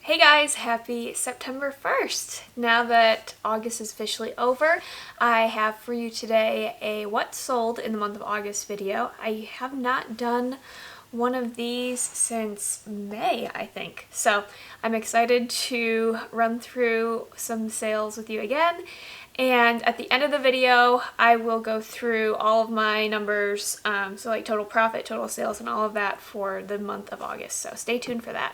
Hey guys, happy September 1st! Now that August is officially over, I have for you today a what sold in the month of August video. I have not done one of these since May, I think. So I'm excited to run through some sales with you again. And at the end of the video, I will go through all of my numbers, so like total profit, total sales, and all of that for the month of August. So stay tuned for that.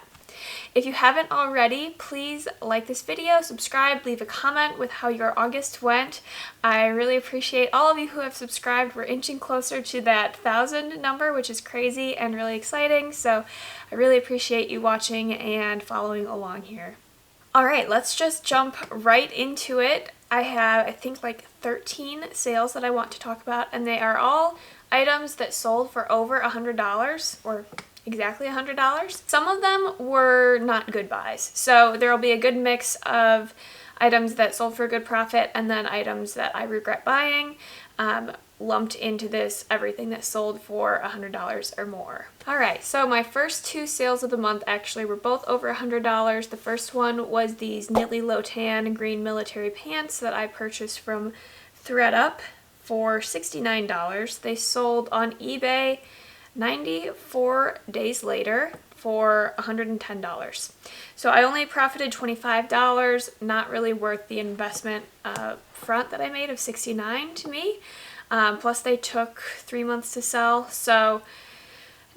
If you haven't already, please like this video, subscribe, leave a comment with how your August went. I really appreciate all of you who have subscribed. We're inching closer to that 1,000 number, which is crazy and really exciting. So I really appreciate you watching and following along here. All right, let's just jump right into it. I have, I think, like 13 sales that I want to talk about, and they are all items that sold for over $100 or exactly $100. Some of them were not good buys, so there will be a good mix of items that sold for a good profit and then items that I regret buying, lumped into this everything that sold for $100 or more. Alright, so my first two sales of the month actually were both over $100. The first one was these Nilly Lotan green military pants that I purchased from ThredUp for $69. They sold on eBay 94 days later for $110. So I only profited $25, not really worth the investment front that I made of $69 to me. Plus they took 3 months to sell, so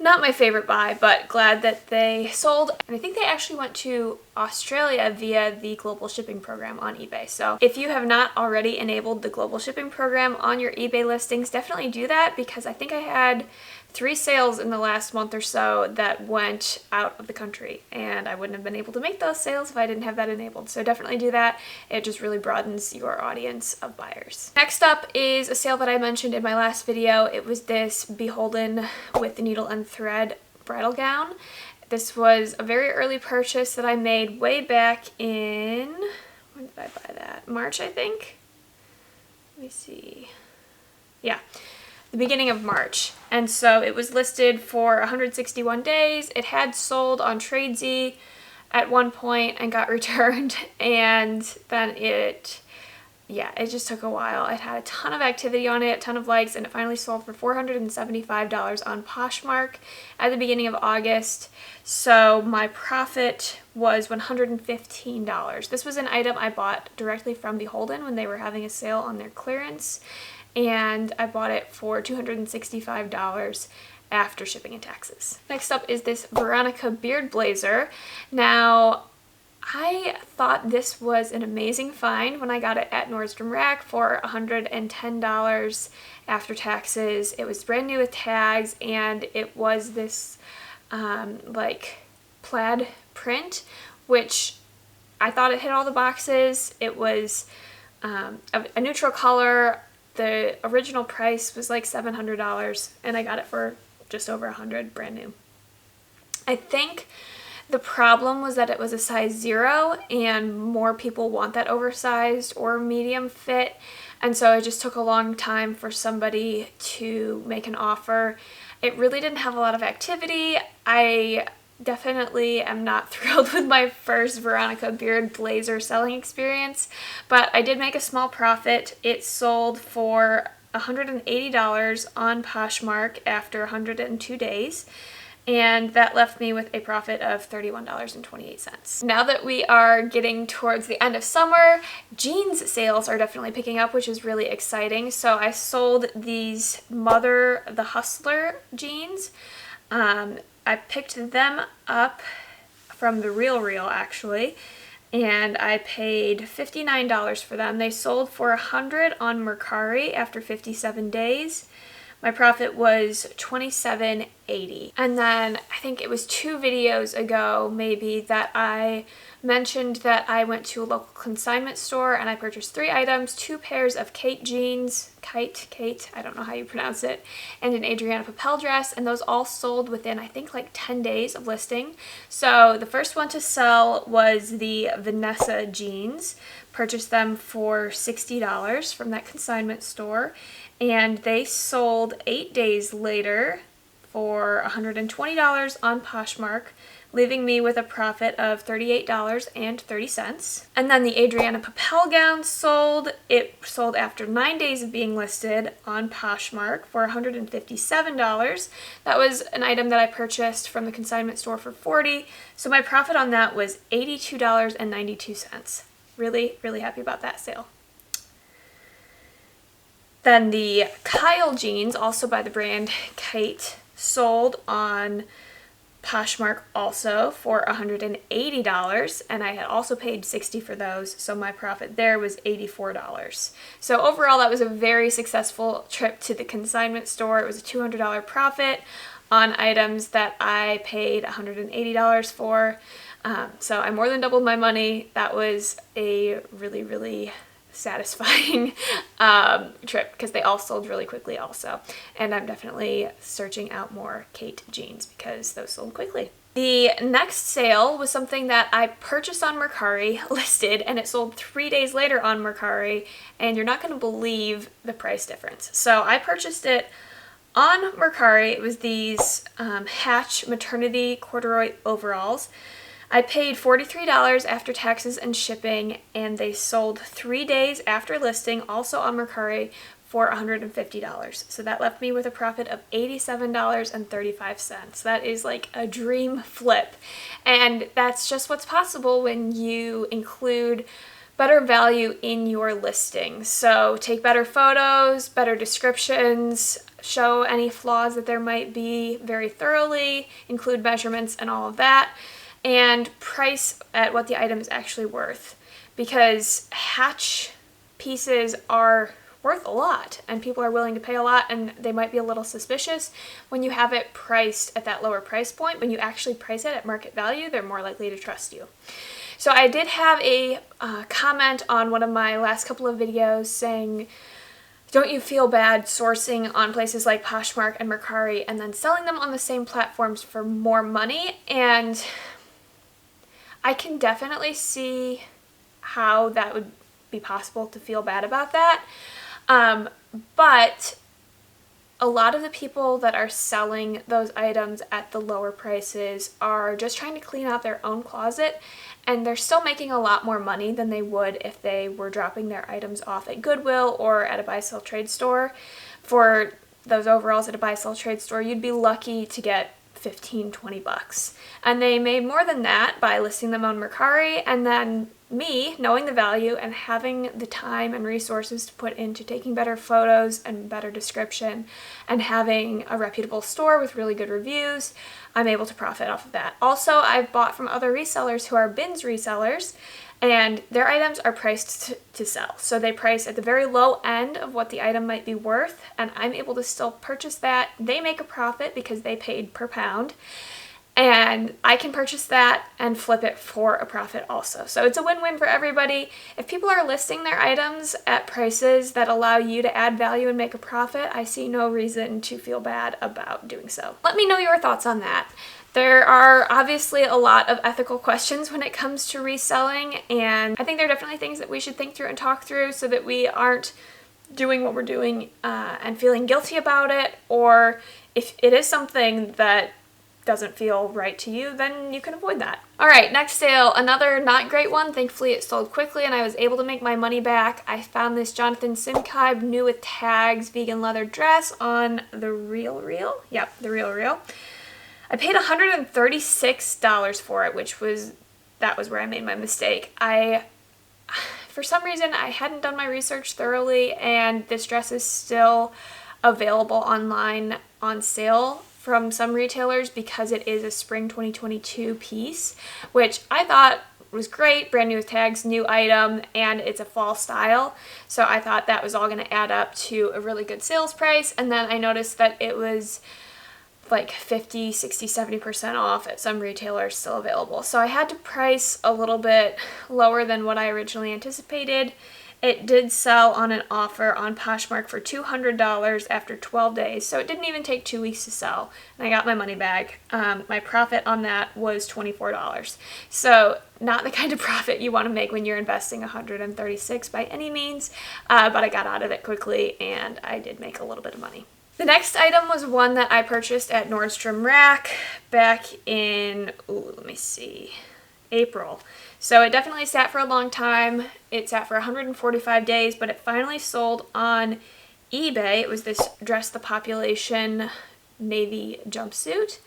not my favorite buy, but glad that they sold. And I think they actually went to Australia via the global shipping program on eBay. So if you have not already enabled the global shipping program on your eBay listings, definitely do that, because I think I had 3 sales in the last month or so that went out of the country, and I wouldn't have been able to make those sales if I didn't have that enabled. So definitely do that. It just really broadens your audience of buyers. Next up is a sale that I mentioned in my last video. It was this Beholden with the needle and thread bridal gown. This was a very early purchase that I made way back in, when did I buy that? March, I think? Let me see. Yeah, the beginning of March. And so it was listed for 161 days. It had sold on Tradesy at one point and got returned, and then it just took a while. It had a ton of activity on it, a ton of likes, and it finally sold for $475 on Poshmark at the beginning of August. So my profit was $115. This was an item I bought directly from Beholden when they were having a sale on their clearance, and I bought it for $265 after shipping and taxes. Next up is this Veronica beard blazer. Now, I thought this was an amazing find when I got it at Nordstrom Rack for $110 after taxes. It was brand new with tags, and it was this like plaid print, which I thought it hit all the boxes. It was a neutral color. The original price was like $700, and I got it for just over $100, brand new. I think the problem was that it was a size 0, and more people want that oversized or medium fit, and so it just took a long time for somebody to make an offer. It really didn't have a lot of activity. I definitely am not thrilled with my first Veronica beard blazer selling experience, but I did make a small profit. It sold for $180 on Poshmark after 102 days. And that left me with a profit of $31.28. Now that we are getting towards the end of summer, jeans sales are definitely picking up, which is really exciting. So I sold these Mother the Hustler jeans. I picked them up from the RealReal actually, and I paid $59 for them. They sold for $100 on Mercari after 57 days. My profit was $27.80. And then I think it was 2 videos ago maybe that I mentioned that I went to a local consignment store and I purchased 3 items, 2 pairs of Kate jeans, Kate, I don't know how you pronounce it, and an Adriana Papel dress, and those all sold within I think like 10 days of listing. So the first one to sell was the Vanessa jeans. Purchased them for $60 from that consignment store, and they sold 8 days later for $120 on Poshmark, leaving me with a profit of $38.30. And then the Adriana Papel gown sold. It sold after 9 days of being listed on Poshmark for $157. That was an item that I purchased from the consignment store for $40, so my profit on that was $82.92. Really, really happy about that sale. Then the Kyle jeans, also by the brand Kite, sold on Poshmark also for $180, and I had also paid $60 for those, so my profit there was $84. So overall, that was a very successful trip to the consignment store. It was a $200 profit on items that I paid $180 for. So I more than doubled my money. That was a really, really satisfying trip because they all sold really quickly also, and I'm definitely searching out more Kate jeans because those sold quickly. The next sale was something that I purchased on Mercari, listed, and it sold 3 days later on Mercari, and you're not going to believe the price difference. So I purchased it on Mercari. It was these Hatch maternity corduroy overalls. I paid $43 after taxes and shipping, and they sold 3 days after listing, also on Mercari, for $150. So that left me with a profit of $87.35. That is like a dream flip. And that's just what's possible when you include better value in your listing. So take better photos, better descriptions, show any flaws that there might be very thoroughly, include measurements and all of that, and price at what the item is actually worth, because Hatch pieces are worth a lot and people are willing to pay a lot, and they might be a little suspicious when you have it priced at that lower price point. When you actually price it at market value, they're more likely to trust you. So I did have a comment on one of my last couple of videos saying, don't you feel bad sourcing on places like Poshmark and Mercari and then selling them on the same platforms for more money? And I can definitely see how that would be possible to feel bad about that. But a lot of the people that are selling those items at the lower prices are just trying to clean out their own closet, and they're still making a lot more money than they would if they were dropping their items off at Goodwill or at a buy-sell trade store. For those overalls at a buy-sell trade store, you'd be lucky to get $15-20, and they made more than that by listing them on Mercari. And then me, knowing the value and having the time and resources to put into taking better photos and better description and having a reputable store with really good reviews, I'm able to profit off of that. Also, I've bought from other resellers who are bins resellers, and their items are priced to sell. So they price at the very low end of what the item might be worth, and I'm able to still purchase that. They make a profit because they paid per pound, and I can purchase that and flip it for a profit also. So it's a win-win for everybody. If people are listing their items at prices that allow you to add value and make a profit, I see no reason to feel bad about doing so. Let me know your thoughts on that. There are obviously a lot of ethical questions when it comes to reselling, and I think there are definitely things that we should think through and talk through so that we aren't doing what we're doing and feeling guilty about it, or if it is something that doesn't feel right to you, then you can avoid that. All right, next sale, another not great one. Thankfully it sold quickly and I was able to make my money back. I found this Jonathan Simkhai new with tags vegan leather dress on The RealReal. Yep, The RealReal. I paid $136 for it, that was where I made my mistake. For some reason, I hadn't done my research thoroughly, and this dress is still available online on sale from some retailers because it is a spring 2022 piece, which I thought was great, brand new with tags, new item, and it's a fall style. So I thought that was all going to add up to a really good sales price, and then I noticed that it was like 50, 60, 70% off at some retailers still available. So I had to price a little bit lower than what I originally anticipated. It did sell on an offer on Poshmark for $200 after 12 days, so it didn't even take 2 weeks to sell, and I got my money back. My profit on that was $24. So not the kind of profit you want to make when you're investing $136 by any means, but I got out of it quickly and I did make a little bit of money. The next item was one that I purchased at Nordstrom Rack back in, let me see, April. So it definitely sat for a long time. It sat for 145 days, but it finally sold on eBay. It was this Dress the Population navy jumpsuit.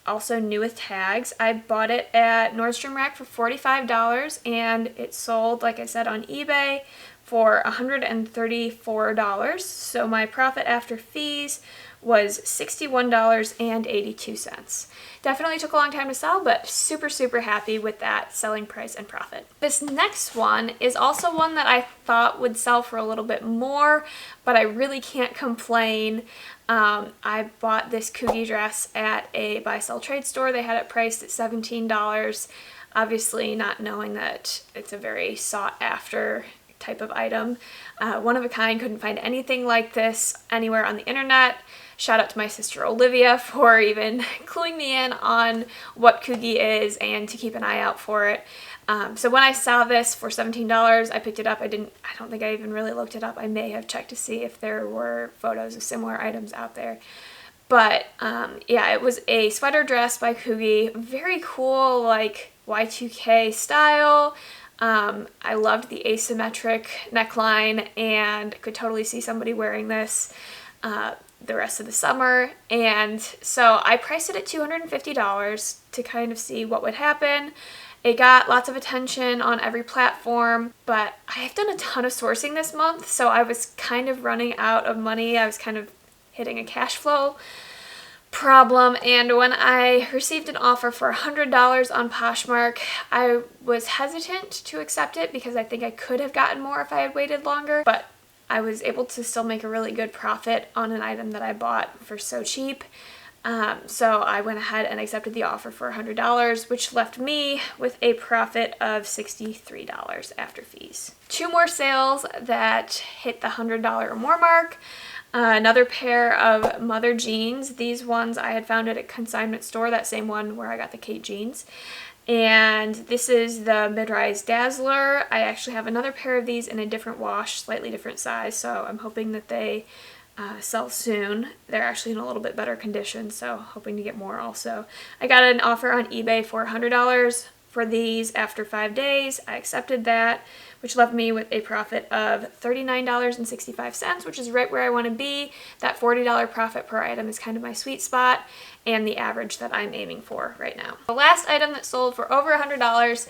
Also new with tags. I bought it at Nordstrom Rack for $45 and it sold, like I said, on eBay for $134. So my profit after fees was $61.82. Definitely took a long time to sell, but super, super happy with that selling price and profit. This next one is also one that I thought would sell for a little bit more, but I really can't complain. I bought this Coogi dress at a buy-sell trade store. They had it priced at $17, obviously not knowing that it's a very sought-after type of item. One of a kind, couldn't find anything like this anywhere on the internet. Shout out to my sister Olivia for even cluing me in on what Coogi is and to keep an eye out for it. So when I saw this for $17, I picked it up. I don't think I even really looked it up. I may have checked to see if there were photos of similar items out there. But yeah, it was a sweater dress by Coogi. Very cool, like Y2K style. I loved the asymmetric neckline and could totally see somebody wearing this the rest of the summer. And so I priced it at $250 to kind of see what would happen. It got lots of attention on every platform, but I have done a ton of sourcing this month, so I was kind of running out of money. I was kind of hitting a cash flow problem, and when I received an offer for $100 on Poshmark, I was hesitant to accept it because I think I could have gotten more if I had waited longer, but I was able to still make a really good profit on an item that I bought for so cheap. So I went ahead and accepted the offer for $100, which left me with a profit of $63 after fees. Two more sales that hit the $100 or more mark. Another pair of Mother jeans. These ones I had found at a consignment store, that same one where I got the Kate jeans. And this is the mid-rise Dazzler. I actually have another pair of these in a different wash, slightly different size, so I'm hoping that they sell soon. They're actually in a little bit better condition, so hoping to get more also. I got an offer on eBay for $100 for these after 5 days. I accepted that, which left me with a profit of $39.65, which is right where I want to be. That $40 profit per item is kind of my sweet spot and the average that I'm aiming for right now. The last item that sold for over $100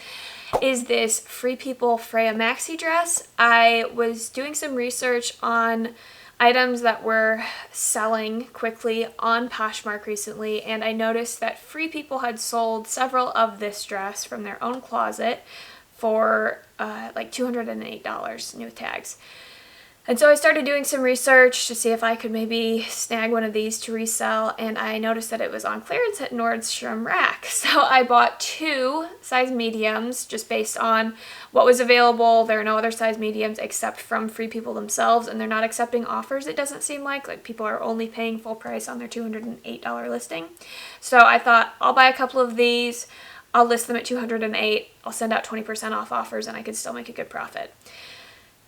is this Free People Freya maxi dress. I was doing some research on items that were selling quickly on Poshmark recently, and I noticed that Free People had sold several of this dress from their own closet for like $208 new tags. And so I started doing some research to see if I could maybe snag one of these to resell, and I noticed that it was on clearance at Nordstrom Rack. So I bought 2 size mediums just based on what was available. There are no other size mediums except from Free People themselves, and they're not accepting offers, it doesn't seem like people are only paying full price on their $208 listing. So I thought I'll buy a couple of these, I'll list them at $208, I'll send out 20% off offers, and I could still make a good profit.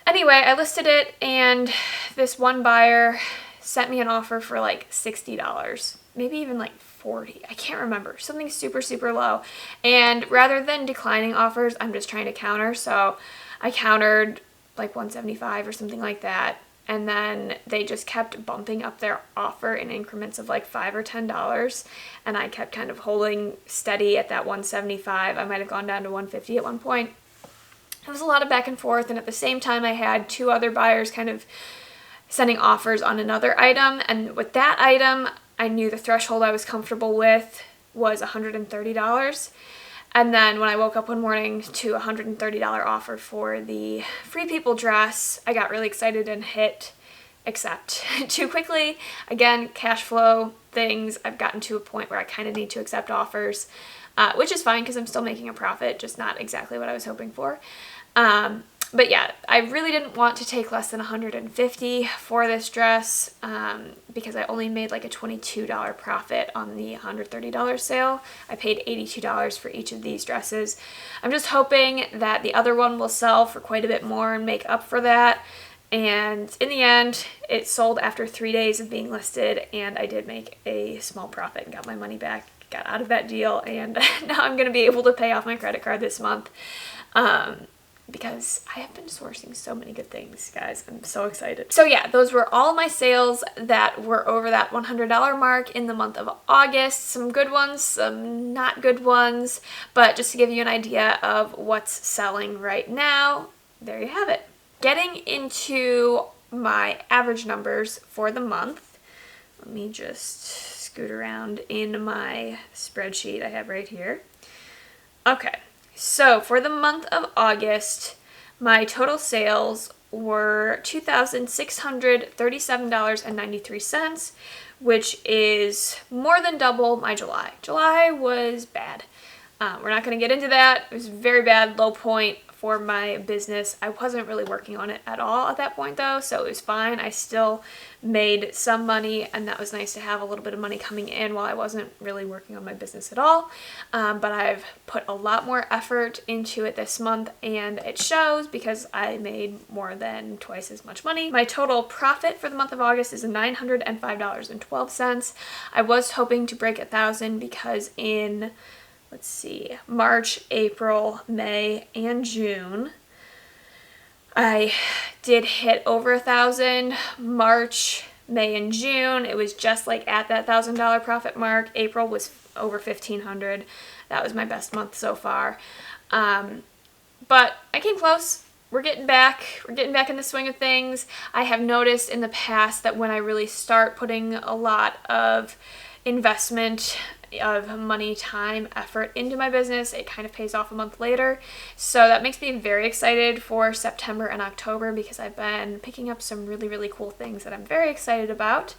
Anyway, I listed it, and this one buyer sent me an offer for like $60, maybe even like $40. I can't remember. Something super, super low. And rather than declining offers, I'm just trying to counter. So I countered like $175 or something like that. And then they just kept bumping up their offer in increments of like $5 or $10. And I kept kind of holding steady at that $175. I might have gone down to $150 at one point. It was a lot of back and forth, and at the same time I had 2 other buyers kind of sending offers on another item, and with that item I knew the threshold I was comfortable with was $130. And then when I woke up one morning to a $130 offer for the Free People dress, I got really excited and hit accept too quickly. Again, cash flow things, I've gotten to a point where I kind of need to accept offers, which is fine because I'm still making a profit, just not exactly what I was hoping for. But yeah, I really didn't want to take less than $150 for this dress because I only made like a $22 profit on the $130 sale. I paid $82 for each of these dresses. I'm just hoping that the other one will sell for quite a bit more and make up for that. And in the end, it sold after 3 days of being listed, and I did make a small profit and got my money back, got out of that deal, and now I'm going to be able to pay off my credit card this month. Because I have been sourcing so many good things, guys. I'm so excited. So yeah, those were all my sales that were over that $100 mark in the month of August. Some good ones, some not good ones, but just to give you an idea of what's selling right now, there you have it. Getting into my average numbers for the month, let me just scoot around in my spreadsheet I have right here. Okay. So for the month of August, my total sales were $2,637.93, which is more than double my July. July was bad. We're not going to get into that. It was a very bad low point for my business. I wasn't really working on it at all at that point though, so it was fine. I still made some money, and that was nice to have a little bit of money coming in while I wasn't really working on my business at all. But I've put a lot more effort into it this month, and it shows because I made more than twice as much money. My total profit for the month of August is $905.12. I was hoping to break 1,000 because in, let's see, March, April, May, and June, I did hit over 1,000. March, May, and June, it was just like at that $1,000 profit mark. April was over 1,500. That was my best month so far. But I came close. We're getting back in the swing of things. I have noticed in the past that when I really start putting a lot of investment of money, time, effort into my business, it kind of pays off a month later. So that makes me very excited for September and October because I've been picking up some really, really cool things that I'm very excited about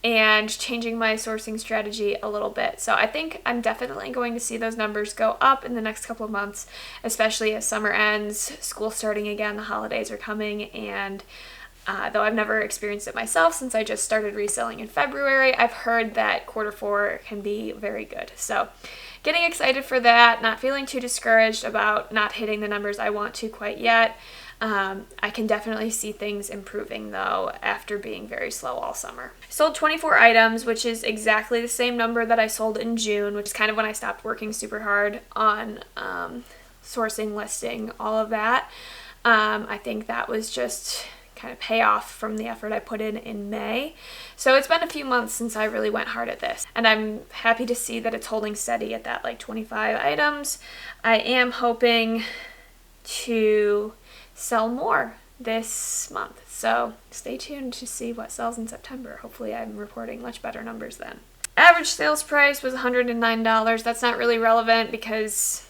and changing my sourcing strategy a little bit. So I think I'm definitely going to see those numbers go up in the next couple of months, especially as summer ends, school starting again, the holidays are coming, and though I've never experienced it myself since I just started reselling in February, I've heard that Q4 can be very good. So getting excited for that, not feeling too discouraged about not hitting the numbers I want to quite yet. I can definitely see things improving though after being very slow all summer. I sold 24 items, which is exactly the same number that I sold in June, which is kind of when I stopped working super hard on sourcing, listing, all of that. I think that was just kind of payoff from the effort I put in May. So it's been a few months since I really went hard at this, and I'm happy to see that it's holding steady at that like 25 items. I am hoping to sell more this month, so stay tuned to see what sells in September. Hopefully I'm reporting much better numbers then. Average sales price was $109. That's not really relevant because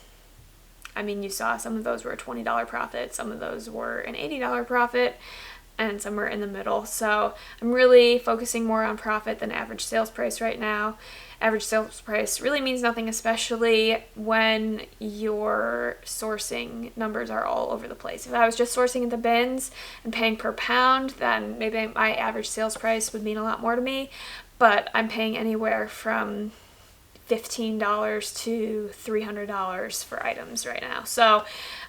I mean, you saw some of those were a $20 profit, some of those were an $80 profit, and some were in the middle. So I'm really focusing more on profit than average sales price right now. Average sales price really means nothing, especially when your sourcing numbers are all over the place. If I was just sourcing at the bins and paying per pound, then maybe my average sales price would mean a lot more to me, but I'm paying anywhere from $15 to $300 for items right now. So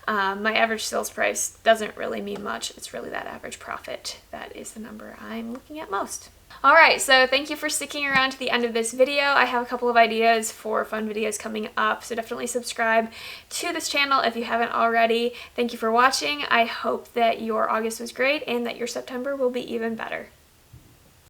my average sales price doesn't really mean much. It's really that average profit that is the number I'm looking at most. Alright, so thank you for sticking around to the end of this video. I have a couple of ideas for fun videos coming up, so definitely subscribe to this channel if you haven't already. Thank you for watching. I hope that your August was great and that your September will be even better.